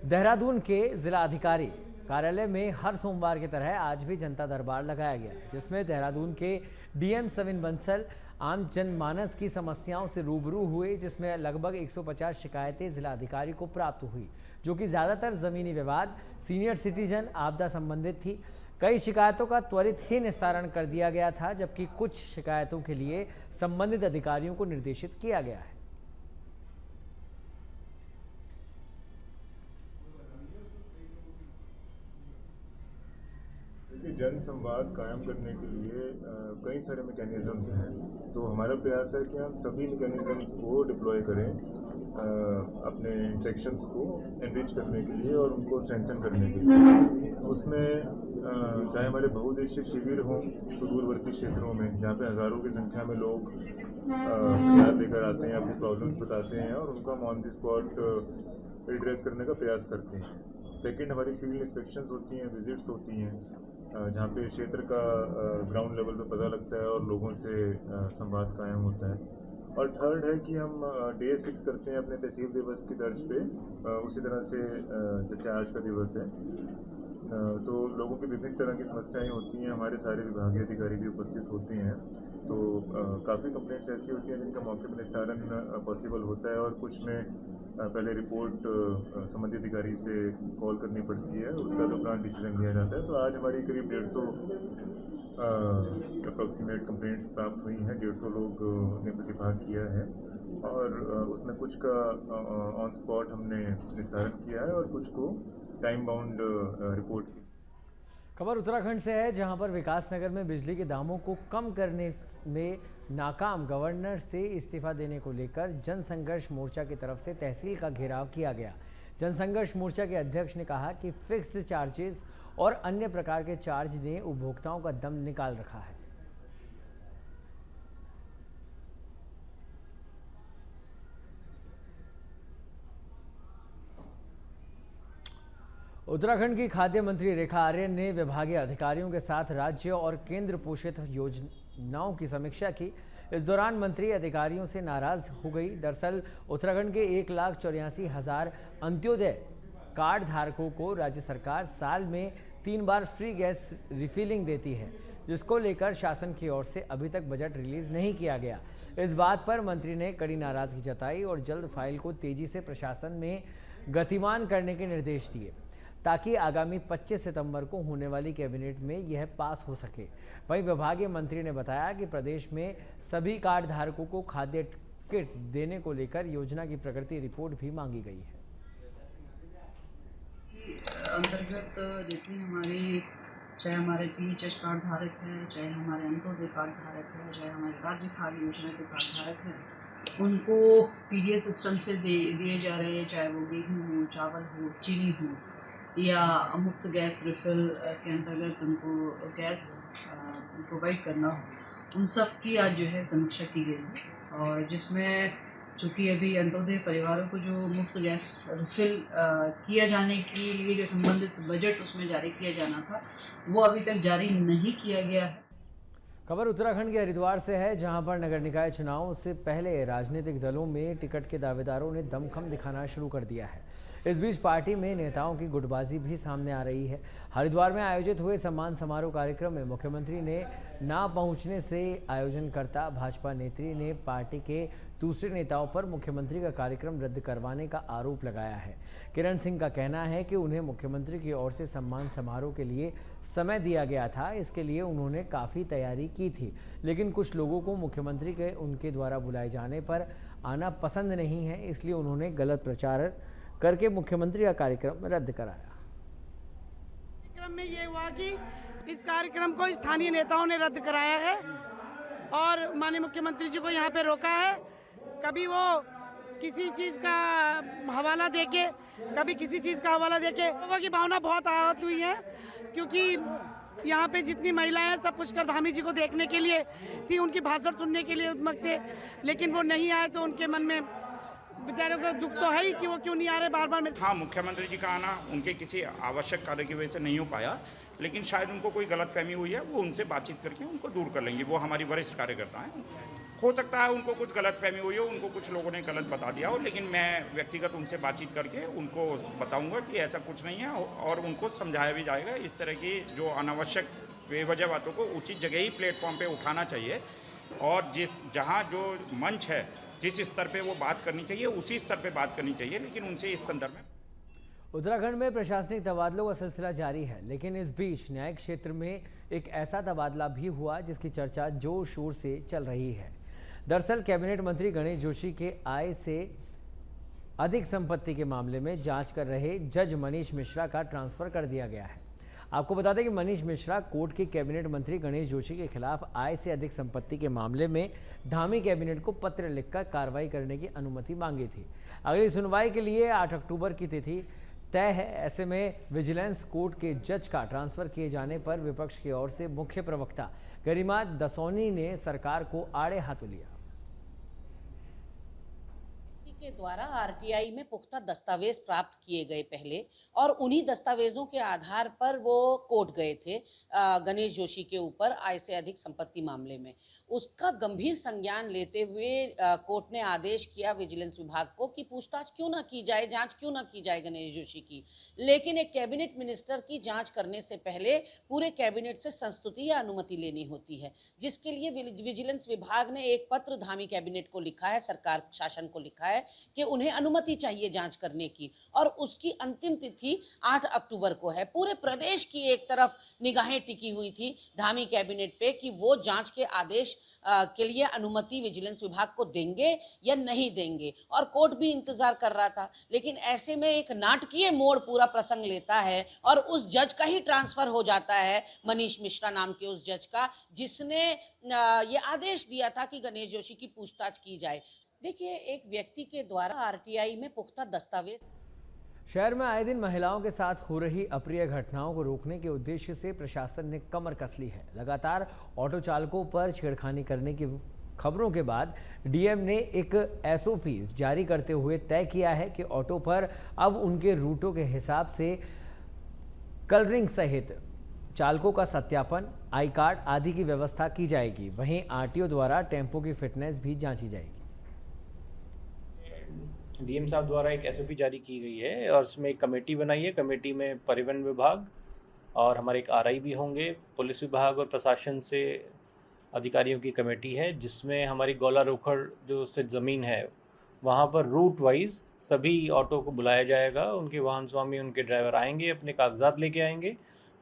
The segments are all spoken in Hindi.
देहरादून के जिला अधिकारी कार्यालय में हर सोमवार की तरह आज भी जनता दरबार लगाया गया, जिसमें देहरादून के डीएम सविन बंसल आम जनमानस की समस्याओं से रूबरू हुए, जिसमें लगभग 150 शिकायतें जिला अधिकारी को प्राप्त हुई, जो कि ज्यादातर जमीनी विवाद, सीनियर सिटीजन, आपदा संबंधित थी। कई शिकायतों का त्वरित ही निस्तारण कर दिया गया था, जबकि कुछ शिकायतों के लिए संबंधित अधिकारियों को निर्देशित किया गया है। जन संवाद कायम करने के लिए कई सारे मैकेनिज्म्स हैं। तो हमारा प्रयास है कि हम सभी मैकेनिज्म्स को डिप्लॉय करें अपने इंटरेक्शंस को एनरिच करने के लिए और उनको स्ट्रेंथन करने के लिए। उसमें चाहे हमारे बहुउद्देशीय शिविर हों सुदूरवर्ती क्षेत्रों में, जहाँ पे हज़ारों की संख्या में लोग फरियाद लेकर आते हैं, अपनी प्रॉब्लम्स बताते हैं और उनको हम ऑन द स्पॉट एड्रेस करने का प्रयास करते हैं। सेकेंड, हमारी फील्ड इंस्पेक्शंस होती हैं, विजिट्स होती हैं, जहाँ पे क्षेत्र का ग्राउंड लेवल पे पता लगता है और लोगों से संवाद कायम होता है। और थर्ड है कि हम डेज फिक्स करते हैं अपने तहसील दिवस की तर्ज पे, उसी तरह से जैसे आज का दिवस है। तो लोगों की विभिन्न तरह की समस्याएं होती हैं, हमारे सारे विभागीय अधिकारी भी उपस्थित होते हैं। तो काफ़ी कंप्लेंट्स ऐसी होती हैं जिनका मौके पर निस्तारण पॉसिबल होता है और कुछ में पहले रिपोर्ट संबंधित अधिकारी से कॉल करनी पड़ती है, उसका उपरांत डिसीजन लिया जाता है। तो आज हमारी करीब 150 अप्रॉक्सीमेट कंप्लेंट्स प्राप्त हुई हैं, 150 लोग ने प्रतिभाग किया है और उसमें कुछ का ऑन स्पॉट हमने निस्तारण किया है और कुछ को टाइम बाउंड रिपोर्ट की। खबर उत्तराखंड से है, जहां पर विकासनगर में बिजली के दामों को कम करने में नाकाम गवर्नर से इस्तीफा देने को लेकर जनसंघर्ष मोर्चा की तरफ से तहसील का घेराव किया गया। जनसंघर्ष मोर्चा के अध्यक्ष ने कहा कि फिक्स्ड चार्जेस और अन्य प्रकार के चार्ज ने उपभोक्ताओं का दम निकाल रखा है। उत्तराखंड की खाद्य मंत्री रेखा आर्य ने विभागीय अधिकारियों के साथ राज्य और केंद्र पोषित योजनाओं की समीक्षा की। इस दौरान मंत्री अधिकारियों से नाराज हो गई। दरअसल उत्तराखंड के 1,84,000 अंत्योदय कार्ड धारकों को राज्य सरकार साल में 3 बार फ्री गैस रिफिलिंग देती है, जिसको लेकर शासन की ओर से अभी तक बजट रिलीज नहीं किया गया। इस बात पर मंत्री ने कड़ी नाराजगी जताई और जल्द फाइल को तेजी से प्रशासन में गतिमान करने के निर्देश दिए, ताकि आगामी 25 सितंबर को होने वाली कैबिनेट में यह पास हो सके। वहीं विभागीय मंत्री ने बताया कि प्रदेश में सभी कार्ड धारकों को खाद्य किट देने को लेकर योजना की प्रगति रिपोर्ट भी मांगी गई है। अंतर्गत जितनी हमारी, चाहे हमारे पीएचएस कार्ड धारक हैं, चाहे हमारे अंत्योदय कार्ड धारक हैं, चाहे हमारे राज्य खाद्य योजना के कार्ड धारक हैं, उनको पीडीएस सिस्टम से दिए जा रहे हैं, चाहे वो गेहूँ हो, चावल हो, चीनी हो या मुफ्त गैस रिफिल के अंतर्गत उनको गैस प्रोवाइड करना हो, उन सब की आज जो है समीक्षा की गई है। और जिसमें चूँकि अभी अंत्योदय परिवारों को जो मुफ्त गैस रिफिल किया जाने के लिए जो संबंधित बजट उसमें जारी किया जाना था, वो अभी तक जारी नहीं किया गया है। खबर उत्तराखंड के हरिद्वार से है, जहां पर नगर निकाय चुनाव से पहले राजनीतिक दलों में टिकट के दावेदारों ने दमखम दिखाना शुरू कर दिया है। इस बीच पार्टी में नेताओं की गुटबाजी भी सामने आ रही है। हरिद्वार में आयोजित हुए सम्मान समारोह कार्यक्रम में मुख्यमंत्री ने ना पहुंचने से आयोजनकर्ता भाजपा नेत्री ने पार्टी के दूसरे नेताओं पर मुख्यमंत्री का कार्यक्रम रद्द करवाने का आरोप लगाया है। किरण सिंह का कहना है कि उन्हें मुख्यमंत्री की ओर से सम्मान समारोह के लिए समय दिया गया था, इसके लिए उन्होंने काफ़ी तैयारी की थी, लेकिन कुछ लोगों को मुख्यमंत्री के उनके द्वारा बुलाए जाने पर आना पसंद नहीं है, इसलिए उन्होंने गलत प्रचार करके मुख्यमंत्री का कार्यक्रम रद्द कराया। कार्यक्रम में ये हुआ कि इस कार्यक्रम को स्थानीय नेताओं ने रद्द कराया है और माननीय मुख्यमंत्री जी को यहाँ पे रोका है। कभी वो किसी चीज़ का हवाला देके, कभी किसी चीज़ का हवाला देके, लोगों की भावना बहुत आहत हुई है, क्योंकि यहाँ पे जितनी महिलाएं हैं सब पुष्कर धामी जी को देखने के लिए थी, उनकी भाषण सुनने के लिए उद्मक थे, लेकिन वो नहीं आए तो उनके मन में बेचारों को दुख तो है ही कि वो क्यों नहीं आ रहे बार बार। हाँ, मुख्यमंत्री जी का आना उनके किसी आवश्यक कार्य की वजह से नहीं हो पाया, लेकिन शायद उनको कोई गलतफहमी हुई है, वो उनसे बातचीत करके उनको दूर कर लेंगे। वो हमारी वरिष्ठ कार्यकर्ता हैं, हो सकता है उनको कुछ गलतफहमी हुई हो, उनको कुछ लोगों ने गलत बता दिया हो, लेकिन मैं व्यक्तिगत उनसे बातचीत करके उनको बताऊंगा कि ऐसा कुछ नहीं है और उनको समझाया भी जाएगा। इस तरह की जो अनावश्यक बेवजह बातों को उचित जगह ही प्लेटफॉर्म पे उठाना चाहिए और जहाँ जो मंच है, जिस स्तर पे वो बात करनी चाहिए उसी स्तर पे बात करनी चाहिए, लेकिन उनसे इस संदर्भ में। उत्तराखंड में प्रशासनिक तबादलों का सिलसिला जारी है, लेकिन इस बीच न्यायिक क्षेत्र में एक ऐसा तबादला भी हुआ जिसकी चर्चा जोर शोर से चल रही है। दरअसल कैबिनेट मंत्री गणेश जोशी के आय से अधिक संपत्ति के मामले में जांच कर रहे जज मनीष मिश्रा का ट्रांसफर कर दिया गया है। आपको बता दें कि मनीष मिश्रा कोर्ट के कैबिनेट मंत्री गणेश जोशी के खिलाफ आय से अधिक संपत्ति के मामले में धामी कैबिनेट को पत्र लिखकर कार्रवाई करने की अनुमति मांगी थी। अगली सुनवाई के लिए 8 अक्टूबर की तिथि तय है। ऐसे में विजिलेंस कोर्ट के जज का ट्रांसफर किए जाने पर विपक्ष की ओर से मुख्य प्रवक्ता गरिमा दसौनी ने सरकार को आड़े हाथों लिया। के द्वारा आरटीआई में पुख्ता दस्तावेज प्राप्त किए गए पहले और उन्हीं दस्तावेजों के आधार पर वो कोर्ट गए थे गणेश जोशी के ऊपर आय से अधिक संपत्ति मामले में। उसका गंभीर संज्ञान लेते हुए कोर्ट ने आदेश किया विजिलेंस विभाग को कि पूछताछ क्यों ना की जाए, जांच क्यों ना की जाए गणेश जोशी की। लेकिन एक कैबिनेट मिनिस्टर की जांच करने से पहले पूरे कैबिनेट से संस्तुति या अनुमति लेनी होती है, जिसके लिए विजिलेंस विभाग ने एक पत्र धामी कैबिनेट को लिखा है, सरकार शासन को लिखा है कि उन्हें अनुमति चाहिए जांच करने की और उसकी अंतिम तिथि 8 अक्टूबर को है। पूरे प्रदेश की एक तरफ निगाहें टिकी हुई थी धामी कैबिनेट पे कि वो जांच के आदेश के लिए अनुमति विजिलेंस विभाग को देंगे या नहीं देंगे और कोर्ट भी इंतजार कर रहा था। लेकिन ऐसे में एक नाटकीय मोड़ पूरा प्रसंग लेता है और उस जज का ही ट्रांसफर हो जाता है, मनीष मिश्रा नाम के उस जज का, जिसने ये आदेश दिया था कि गणेश जोशी की पूछताछ की जाए। देखिए, एक व्यक्ति के द्वारा आरटीआई में पुख्ता दस्तावेज। शहर में आए दिन महिलाओं के साथ हो रही अप्रिय घटनाओं को रोकने के उद्देश्य से प्रशासन ने कमर कस ली है। लगातार ऑटो चालकों पर छेड़खानी करने की खबरों के बाद डीएम ने एक एसओपी जारी करते हुए तय किया है कि ऑटो पर अब उनके रूटों के हिसाब से कलरिंग सहित चालकों का सत्यापन, आई कार्ड आदि की व्यवस्था की जाएगी। वहीं आरटीओ द्वारा टेम्पो की फिटनेस भी जांची जाएगी। डीएम साहब द्वारा एक एसओपी जारी की गई है और इसमें एक कमेटी बनाई है। कमेटी में परिवहन विभाग और हमारे एक आरआई भी होंगे, पुलिस विभाग और प्रशासन से अधिकारियों की कमेटी है, जिसमें हमारी गौला रोखड़ जो स्थित ज़मीन है वहाँ पर रूट वाइज सभी ऑटो को बुलाया जाएगा। उनके वाहन स्वामी, उनके ड्राइवर आएंगे, अपने कागजात लेके आएंगे।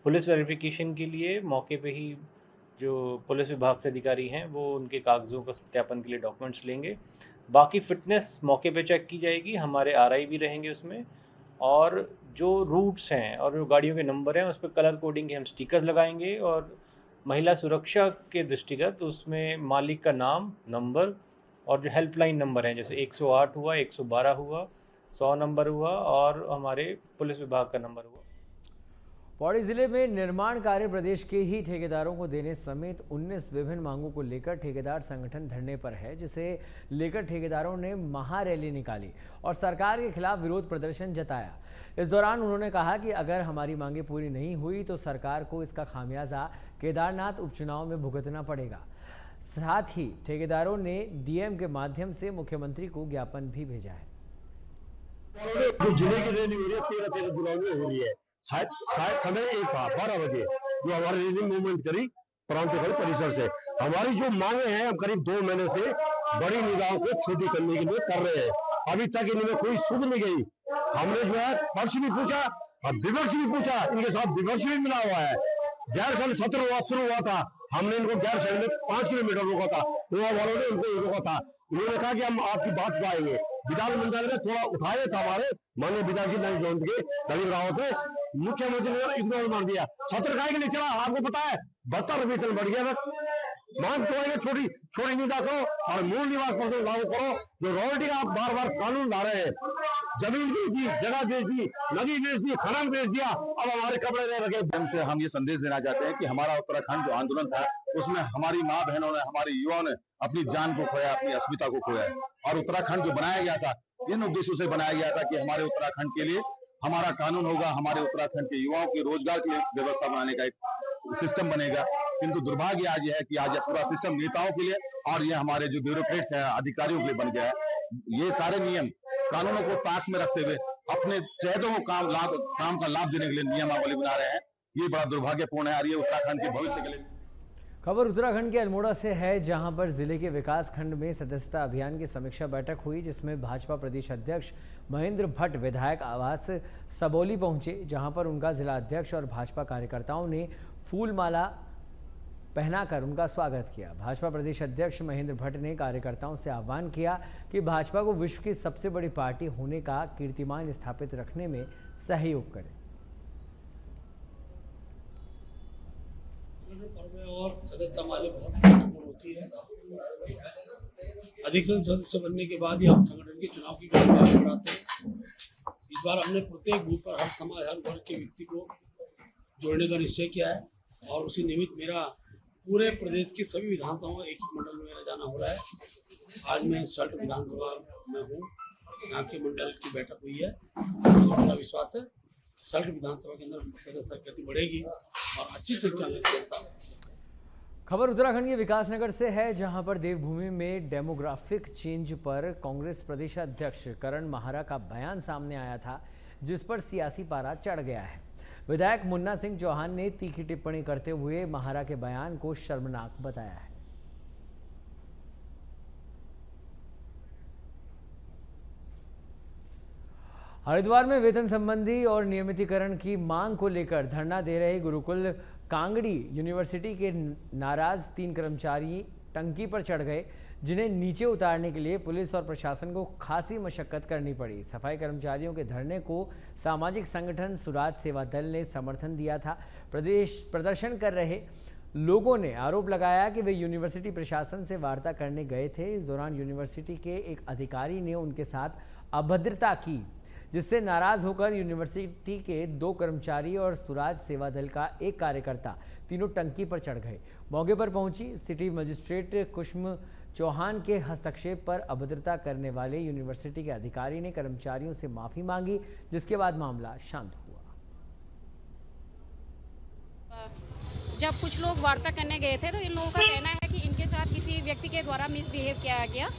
पुलिस वेरिफिकेशन के लिए मौके पे ही जो पुलिस विभाग से अधिकारी हैं वो उनके कागज़ों का सत्यापन के लिए डॉक्यूमेंट्स लेंगे। बाकी फ़िटनेस मौके पे चेक की जाएगी, हमारे आरआई भी रहेंगे उसमें। और जो रूट्स हैं और जो गाड़ियों के नंबर हैं उस पर कलर कोडिंग के हम स्टिकर्स लगाएंगे और महिला सुरक्षा के दृष्टिगत उसमें मालिक का नाम, नंबर और जो हेल्पलाइन नंबर हैं जैसे 108 हुआ, 112 हुआ, 100 नंबर हुआ और हमारे पुलिस विभाग का नंबर हुआ। पौड़ी जिले में निर्माण कार्य प्रदेश के ही ठेकेदारों को देने समेत 19 विभिन्न मांगों को लेकर ठेकेदार संगठन धरने पर है, जिसे लेकर ठेकेदारों ने महारैली निकाली और सरकार के खिलाफ विरोध प्रदर्शन जताया। इस दौरान उन्होंने कहा कि अगर हमारी मांगें पूरी नहीं हुई तो सरकार को इसका खामियाजा केदारनाथ उपचुनाव में भुगतना पड़ेगा। साथ ही ठेकेदारों ने डीएम के माध्यम से मुख्यमंत्री को ज्ञापन भी भेजा है। जो जिले की रैली हो रही है 13 जुलाई में हो रही है, शायद समय एक था 12 बजे जो हमारी रैली मूवमेंट करी प्रांतीय परिसर से। हमारी जो मांगे हैं हम करीब 2 महीने से बड़ी निगाहों को छोटी करने के लिए कर रहे हैं। अभी तक इनमें कोई सुध नहीं गई। हमने जो है पक्ष भी पूछा और विपक्ष भी पूछा, इनके साथ विपक्ष भी मिला हुआ है। गैरसैंण सत्र शुरू हुआ था, हमने इनको गैरसैंण में 5 किलोमीटर रोका था, गोवा वालों ने उनको रोका था। उन्होंने कहा कि हम आपकी बात पाएंगे। विधानमंडल में थोड़ा उठाए था हमारे माननीय विधायक के दलीप रावत ने, मुख्यमंत्री ने इग्नोर मार दिया। सत्र काहे के लिए चला आपको पता है, 72 रुपये बढ़ गया। बस मांग तो छोटी छोटी निंदा करो और मूल निवास पर लागू करो। जो रॉयल्टी का आप बार बार कानून ला रहे हैं, जमीन बेच दी, जगह बेच दी, नदी बेच दी, खनन बेच दिया, अब हमारे कपड़े रह रखे। हमसे हम ये संदेश देना चाहते हैं कि हमारा उत्तराखंड जो आंदोलन था उसमें हमारी माँ बहनों ने, हमारे युवाओं ने अपनी जान को खोया, अपनी अस्मिता को खोया है। और उत्तराखंड जो बनाया गया था इन उद्देश्यों से बनाया गया था कि हमारे उत्तराखंड के लिए हमारा कानून होगा, हमारे उत्तराखंड के युवाओं के रोजगार की व्यवस्था बनाने का एक सिस्टम बनेगा। किंतु दुर्भाग्य आज यह है कि आज यह पूरा सिस्टम नेताओं के लिए और ये हमारे जो ब्यूरोक्रेट्स हैं, अधिकारियों के लिए बन गया है। ये सारे नियम कानूनों को ताक में रखते हुए अपने चहेतों को काम का लाभ देने के लिए नियमावली बना रहे हैं। ये बड़ा दुर्भाग्यपूर्ण है और ये उत्तराखंड के भविष्य के लिए। खबर उत्तराखंड के अल्मोड़ा से है, जहां पर जिले के विकास खंड में सदस्यता अभियान की समीक्षा बैठक हुई, जिसमें भाजपा प्रदेश अध्यक्ष महेंद्र भट्ट विधायक आवास सबौली पहुंचे, जहां पर उनका जिला अध्यक्ष और भाजपा कार्यकर्ताओं ने फूल माला पहनाकर उनका स्वागत किया। भाजपा प्रदेश अध्यक्ष महेंद्र भट्ट ने कार्यकर्ताओं से आह्वान किया कि भाजपा को विश्व की सबसे बड़ी पार्टी होने का कीर्तिमान स्थापित रखने में सहयोग करें। और सदस्यता वाले बहुत महत्वपूर्ण होती है। अधिक सदस्य बनने के बाद ही हम संगठन के चुनाव की गतिविधि बढ़ाते हैं। इस बार हमने प्रत्येक बूथ पर हर समाज हर वर्ग के व्यक्ति को जोड़ने का निश्चय किया है और उसी निमित्त मेरा पूरे प्रदेश की सभी विधानसभाओं में एक ही मंडल में मेरा जाना हो रहा है। आज मैं सल्ट विधानसभा में हूँ, यहाँ के मंडल की बैठक हुई है। तो मेरा विश्वास है सल्ट विधानसभा के अंदर सदस्य गति बढ़ेगी और अच्छी संख्या में सदस्य। खबर उत्तराखंड के विकासनगर से है, जहां पर देवभूमि में डेमोग्राफिक चेंज पर कांग्रेस प्रदेश अध्यक्ष करण माहरा का बयान सामने आया था, जिस पर सियासी पारा चढ़ गया है। विधायक मुन्ना सिंह चौहान ने तीखी टिप्पणी करते हुए माहरा के बयान को शर्मनाक बताया है। हरिद्वार में वेतन संबंधी और नियमितीकरण की मांग को लेकर धरना दे रहे गुरुकुल कांगड़ी यूनिवर्सिटी के नाराज 3 कर्मचारी टंकी पर चढ़ गए, जिन्हें नीचे उतारने के लिए पुलिस और प्रशासन को खासी मशक्कत करनी पड़ी। सफाई कर्मचारियों के धरने को सामाजिक संगठन सुराज सेवा दल ने समर्थन दिया था। प्रदर्शन कर रहे लोगों ने आरोप लगाया कि वे यूनिवर्सिटी प्रशासन से वार्ता करने गए थे। इस दौरान यूनिवर्सिटी के एक अधिकारी ने उनके साथ अभद्रता की, जिससे नाराज होकर यूनिवर्सिटी के 2 कर्मचारी और सुराज सेवा दल का एक कार्यकर्ता तीनों टंकी पर चढ़ गए। मौके पर पहुंची सिटी मजिस्ट्रेट कुष्म चौहान के हस्तक्षेप पर अभद्रता करने वाले यूनिवर्सिटी के अधिकारी ने कर्मचारियों से माफी मांगी, जिसके बाद मामला शांत हुआ। जब कुछ लोग वार्ता करने गए थे तो इन लोगों का कहना है कि इनके साथ किसी व्यक्ति के द्वारा मिसबिहेव किया गया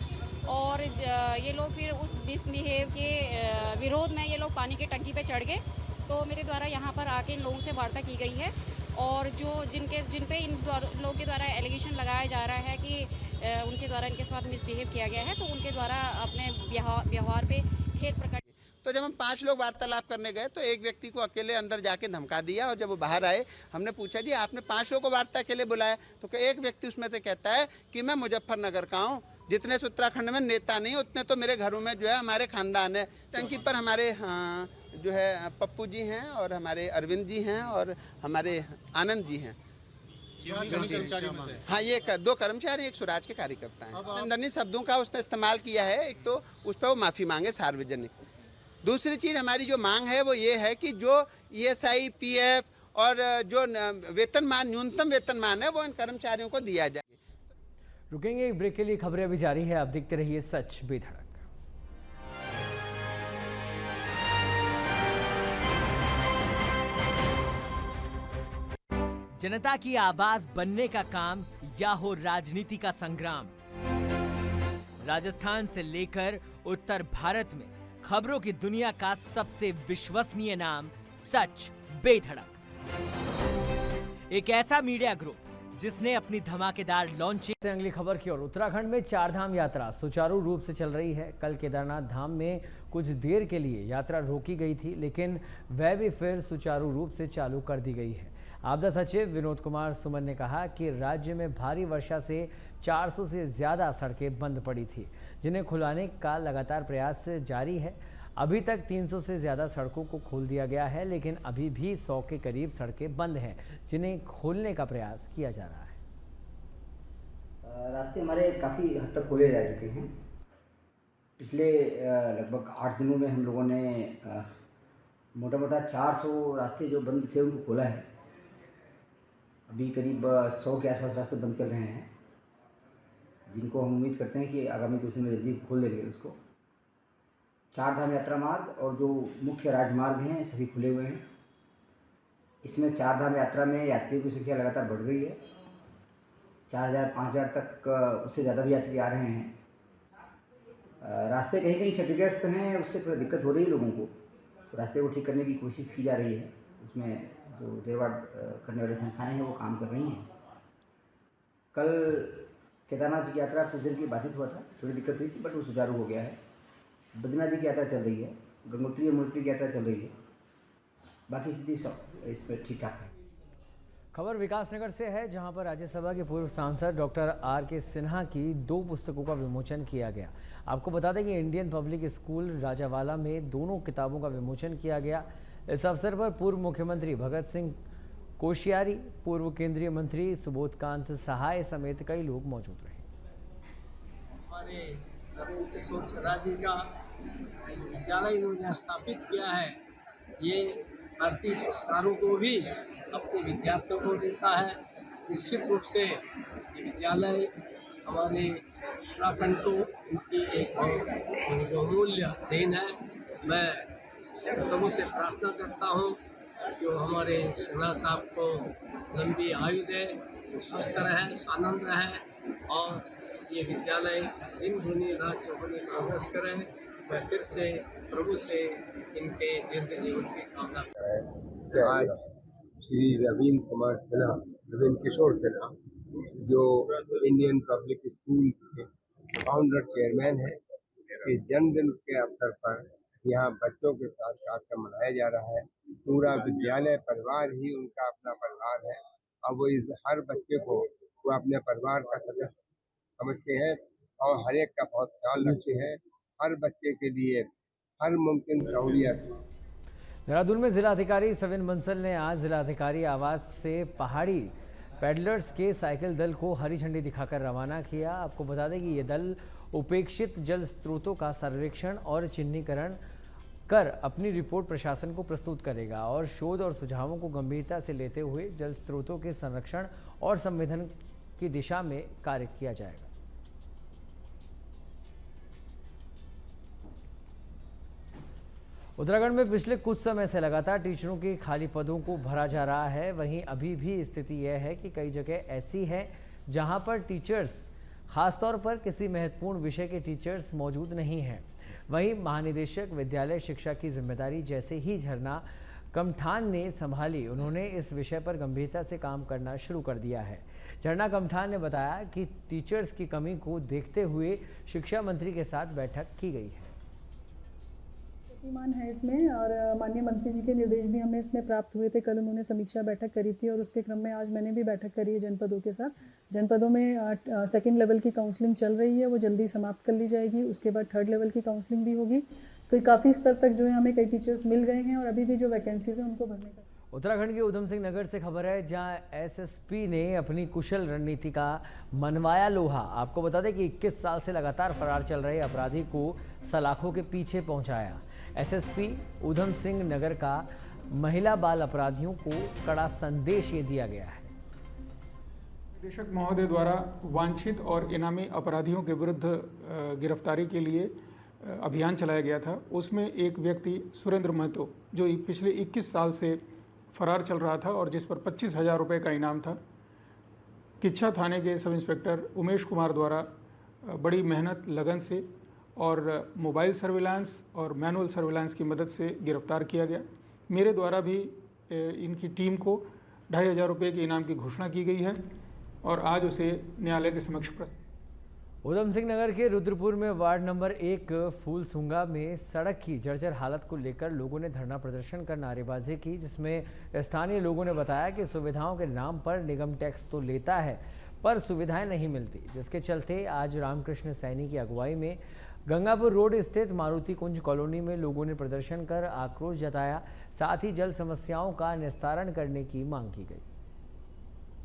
और ये लोग फिर उस मिसबिहेव के विरोध में ये लोग पानी की टंकी पे चढ़ गए। तो मेरे द्वारा यहाँ पर आके इन लोगों से वार्ता की गई है और जिन पे इन लोगों के द्वारा एलिगेशन लगाया जा रहा है कि उनके द्वारा इनके साथ मिसबिहेव किया गया है, तो उनके द्वारा अपने व्यवहार पे खेद प्रकट। तो जब हम 5 लोग वार्तालाप करने गए तो एक व्यक्ति को अकेले अंदर जाके धमका दिया और जब वो बाहर आए हमने पूछा जी आपने 5 लोगों को वार्ता के लिए बुलाया, तो एक व्यक्ति उसमें से कहता है कि मैं मुजफ्फरनगर का हूँ, जितने से उत्तराखंड में नेता नहीं उतने तो मेरे घरों में जो है हमारे खानदान है। टंकी पर हमारे जो है पप्पू जी हैं और हमारे अरविंद जी हैं और हमारे आनंद जी हैं। हाँ, ये 2 कर्मचारी एक सुराज के कार्यकर्ता हैं। निंदनीय शब्दों का उसने इस्तेमाल किया है। एक तो उस पर वो माफ़ी मांगे सार्वजनिक। दूसरी चीज़ हमारी जो मांग है वो ये है कि जो ESI PF और जो वेतनमान न्यूनतम वेतनमान है वो इन कर्मचारियों को दिया जाए। रुकेंगे एक ब्रेक के लिए, खबरें अभी जारी है। आप देखते रहिए सच बेधड़क। जनता की आवाज बनने का काम या हो राजनीति का संग्राम, राजस्थान से लेकर उत्तर भारत में खबरों की दुनिया का सबसे विश्वसनीय नाम सच बेधड़क। एक ऐसा मीडिया ग्रुप जिसने अपनी धमाकेदार लॉन्चिंग। अगली खबर की ओर। उत्तराखंड में 4 धाम यात्रा सुचारू रूप से चल रही है। कल केदारनाथ धाम में कुछ देर के लिए यात्रा रोकी गई थी, लेकिन वह भी फिर सुचारू रूप से चालू कर दी गई है। आपदा सचिव विनोद कुमार सुमन ने कहा कि राज्य में भारी वर्षा से 400 से ज्यादा सड़कें बंद पड़ी थी, जिन्हें खुलाने का लगातार प्रयास जारी है। अभी तक 300 से ज़्यादा सड़कों को खोल दिया गया है, लेकिन अभी भी 100 के करीब सड़कें बंद हैं, जिन्हें खोलने का प्रयास किया जा रहा है। रास्ते हमारे काफ़ी हद तक खोले जा चुके हैं। पिछले लगभग 8 दिनों में हम लोगों ने मोटा मोटा 400 रास्ते जो बंद थे उनको खोला है। अभी करीब 100 के आसपास रास्ते बंद चल रहे हैं, जिनको हम उम्मीद करते हैं कि आगामी कुछ दिन में जल्दी खोल देंगे उसको। 4 धाम यात्रा मार्ग और जो मुख्य राजमार्ग हैं सभी खुले हुए हैं। इसमें 4 धाम यात्रा में यात्रियों की संख्या लगातार बढ़ रही है। 4000 5000 तक उससे ज़्यादा भी यात्री आ रहे हैं। रास्ते कहीं कहीं क्षतिग्रस्त हैं, उससे थोड़ी दिक्कत हो रही है लोगों को। तो रास्ते को ठीक करने की कोशिश की जा रही है। उसमें जो देखभाल करने वाली संस्थाएं हैं वो काम कर रही हैं। कल केदारनाथ की यात्रा कुछ देर की बाधित हुआ था, थोड़ी दिक्कत हुई थी, बट वो सुचारू हो गया है। बद्रीनाथ जी की यात्रा चल रही है, गंगोत्री यमुनोत्री की यात्रा चल रही है। बाकी स्थिति सब इस पर ठीक ठाक है। खबर विकासनगर से है, जहां पर राज्यसभा के पूर्व सांसद डॉक्टर R.K. सिन्हा की 2 पुस्तकों का विमोचन किया गया। आपको बता दें कि इंडियन पब्लिक स्कूल राजावाला में दोनों किताबों का विमोचन किया गया। इस अवसर पर पूर्व मुख्यमंत्री भगत सिंह कोश्यारी, पूर्व केंद्रीय मंत्री सुबोधकांत सहाय समेत कई लोग मौजूद रहे। हमारे नरेंद्र किशोर सिन्हा जी का विद्यालय इन्होंने स्थापित किया है। ये भारतीय संस्कारों को भी अपने विद्यार्थियों को देता है। निश्चित रूप से ये विद्यालय हमारे उत्तराखंड को इनकी एक बहुमूल्य देन है। मैं प्रभु से प्रार्थना करता हूँ जो हमारे सिन्हा साहब को लंबी आयु दे, स्वस्थ रहे, आनंद रहे और ये विद्यालय दिन दुनी रात चौगुनी प्रोग्रेस करे। मैं फिर से प्रभु से इनके दीर्घ जीवन की कामना करता हूँ। आज श्री रविंद्र कुमार सिन्हा, रविंद्र किशोर सिन्हा, जो इंडियन पब्लिक स्कूल के फाउंडर चेयरमैन हैं, के जन्मदिन के अवसर पर यहाँ बच्चों के साथ कार्यक्रम मनाया जा रहा है। पूरा विद्यालय परिवार ही उनका अपना परिवार है और वो इस हर बच्चे को वो अपने परिवार का सदस्य समझते हैं और हर एक का बहुत ख्याल रखते हैं। हर बच्चे के लिए हर मुमकिन सहूलियत। देहरादून में जिलाधिकारी सविन बंसल ने आज जिलाधिकारी आवास से पहाड़ी पैडलर्स के साइकिल दल को हरी झंडी दिखाकर रवाना किया। आपको बता दें कि ये दल उपेक्षित जल स्रोतों का सर्वेक्षण और चिन्हीकरण कर अपनी रिपोर्ट प्रशासन को प्रस्तुत करेगा और शोध और सुझावों को गंभीरता से लेते हुए जल स्रोतों के संरक्षण और संवर्धन की दिशा में कार्य किया जाएगा। उत्तराखंड में पिछले कुछ समय से लगातार टीचरों के खाली पदों को भरा जा रहा है। वहीं अभी भी स्थिति यह है कि कई जगह ऐसी है जहां पर टीचर्स, खासतौर पर किसी महत्वपूर्ण विषय के टीचर्स मौजूद नहीं हैं। वहीं महानिदेशक विद्यालय शिक्षा की जिम्मेदारी जैसे ही झरना कमठान ने संभाली, उन्होंने इस विषय पर गंभीरता से काम करना शुरू कर दिया है। झरना कमठान ने बताया कि टीचर्स की कमी को देखते हुए शिक्षा मंत्री के साथ बैठक की गई है। मान है इसमें और माननीय मंत्री जी के निर्देश भी हमें इसमें प्राप्त हुए थे। कल उन्होंने समीक्षा बैठक करी थी और उसके क्रम में आज मैंने भी बैठक करी है जनपदों के साथ। जनपदों में सेकंड लेवल की काउंसलिंग चल रही है, वो जल्दी समाप्त कर ली जाएगी। उसके बाद थर्ड लेवल की काउंसलिंग भी होगी। तो काफ़ी स्तर तक जो है हमें कई टीचर्स मिल गए हैं और अभी भी जो वैकेंसीज हैं उनको भरने का। उत्तराखंड के उधम सिंह नगर से खबर है, जहां एसएसपी ने अपनी कुशल रणनीति का मनवाया लोहा। आपको बता दें कि 21 साल से लगातार फरार चल रहे अपराधी को सलाखों के पीछे पहुंचाया। एसएसपी उधम सिंह नगर का महिला बाल अपराधियों को कड़ा संदेश ये दिया गया है। निदेशक महोदय द्वारा वांछित और इनामी अपराधियों के विरुद्ध गिरफ्तारी के लिए अभियान चलाया गया था। उसमें एक व्यक्ति सुरेंद्र महतो, जो पिछले 21 साल से फरार चल रहा था और जिस पर 25,000 रुपये का इनाम था, किच्छा थाने के सब इंस्पेक्टर उमेश कुमार द्वारा बड़ी मेहनत लगन से और मोबाइल सर्विलांस और मैनुअल सर्विलांस की मदद से गिरफ्तार किया गया। मेरे द्वारा भी इनकी टीम को 2,500 रुपये के इनाम की घोषणा की गई है और आज उसे न्यायालय के समक्ष उधम सिंह नगर के रुद्रपुर में वार्ड नंबर 1 फूलसुंगा में सड़क की जर्जर हालत को लेकर लोगों ने धरना प्रदर्शन कर नारेबाजी की, जिसमें स्थानीय लोगों ने बताया कि सुविधाओं के नाम पर निगम टैक्स तो लेता है पर सुविधाएं नहीं मिलती, जिसके चलते आज रामकृष्ण सैनी की अगुवाई में गंगापुर रोड स्थित मारुति कुंज कॉलोनी में लोगों ने प्रदर्शन कर आक्रोश जताया। साथ ही जल समस्याओं का निस्तारण करने की मांग की गई।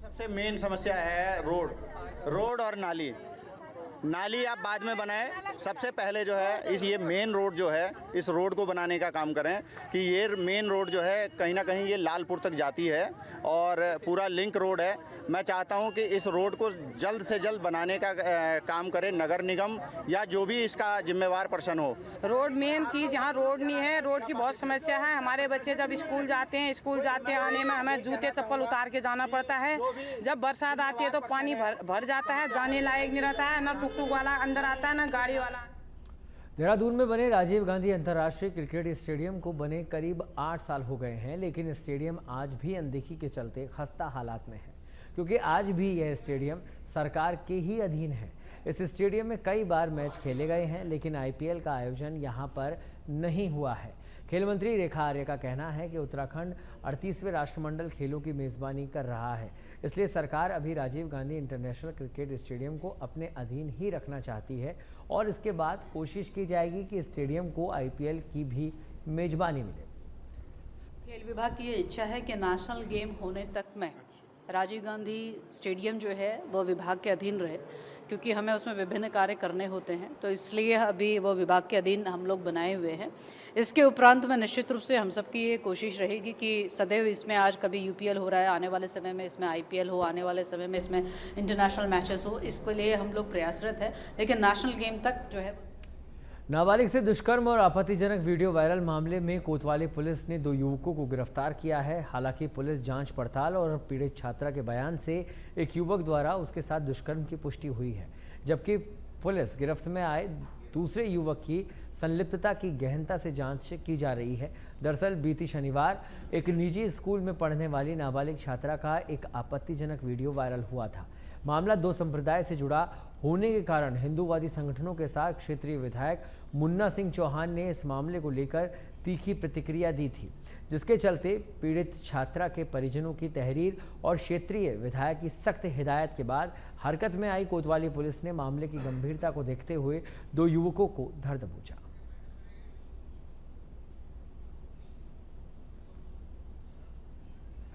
सबसे मेन समस्या है रोड और नाली। नाली आप बाद में बनाएं, सबसे पहले जो है ये मेन रोड जो है इस रोड को बनाने का काम करें कि ये मेन रोड जो है कहीं ना कहीं ये लालपुर तक जाती है और पूरा लिंक रोड है। मैं चाहता हूं कि इस रोड को जल्द से जल्द बनाने का काम करे नगर निगम या जो भी इसका जिम्मेवार पर्सन हो। रोड मेन चीज़, यहाँ रोड नहीं है, रोड की बहुत समस्या है। हमारे बच्चे जब स्कूल जाते हैं आने में हमें जूते चप्पल उतार के जाना पड़ता है। जब बरसात आती है तो पानी भर जाता है, जाने लायक नहीं रहता है, न टुकटुक वाला अंदर आता है न गाड़ी वाला। देहरादून में बने राजीव गांधी अंतर्राष्ट्रीय क्रिकेट स्टेडियम को बने करीब 8 साल हो गए हैं, लेकिन स्टेडियम आज भी अनदेखी के चलते खस्ता हालात में है, क्योंकि आज भी यह स्टेडियम सरकार के ही अधीन है। इस स्टेडियम में कई बार मैच खेले गए हैं, लेकिन आईपीएल का आयोजन यहां पर नहीं हुआ है। खेल मंत्री रेखा आर्य का कहना है कि उत्तराखंड 38वें राष्ट्रमंडल खेलों की मेज़बानी कर रहा है, इसलिए सरकार अभी Rajiv Gandhi international cricket stadium को अपने अधीन ही रखना चाहती है और इसके बाद कोशिश की जाएगी कि स्टेडियम को आईपीएल की भी मेज़बानी मिले। खेल विभाग की ये इच्छा है कि नेशनल गेम होने तक में राजीव गांधी स्टेडियम जो है वो विभाग के अधीन रहे, क्योंकि हमें उसमें विभिन्न कार्य करने होते हैं, तो इसलिए अभी वो विभाग के अधीन हम लोग बनाए हुए हैं। इसके उपरांत में निश्चित रूप से हम सबकी ये कोशिश रहेगी कि सदैव इसमें आज कभी यूपीएल हो रहा है, आने वाले समय में इसमें आईपीएल हो, आने वाले समय में इसमें इंटरनेशनल मैचेस हो, इसके लिए हम लोग प्रयासरत हैं, लेकिन नेशनल गेम तक जो है। नाबालिग से दुष्कर्म और आपत्तिजनक वीडियो वायरल मामले में कोतवाली पुलिस ने 2 युवकों को गिरफ्तार किया है। हालांकि पुलिस जांच पड़ताल और पीड़ित छात्रा के बयान से एक युवक द्वारा उसके साथ दुष्कर्म की पुष्टि हुई है, जबकि पुलिस गिरफ्त में आए दूसरे युवक की संलिप्तता की गहनता से जांच की जा रही है। दरअसल बीती शनिवार एक निजी स्कूल में पढ़ने वाली नाबालिग छात्रा का एक आपत्तिजनक वीडियो वायरल हुआ था। मामला 2 संप्रदाय से जुड़ा होने के कारण हिंदूवादी संगठनों के साथ क्षेत्रीय विधायक मुन्ना सिंह चौहान ने इस मामले को लेकर तीखी प्रतिक्रिया दी थी, जिसके चलते पीड़ित छात्रा के परिजनों की तहरीर और क्षेत्रीय विधायक की सख्त हिदायत के बाद हरकत में आई कोतवाली पुलिस ने मामले की गंभीरता को देखते हुए 2 युवकों को धर दबोचा।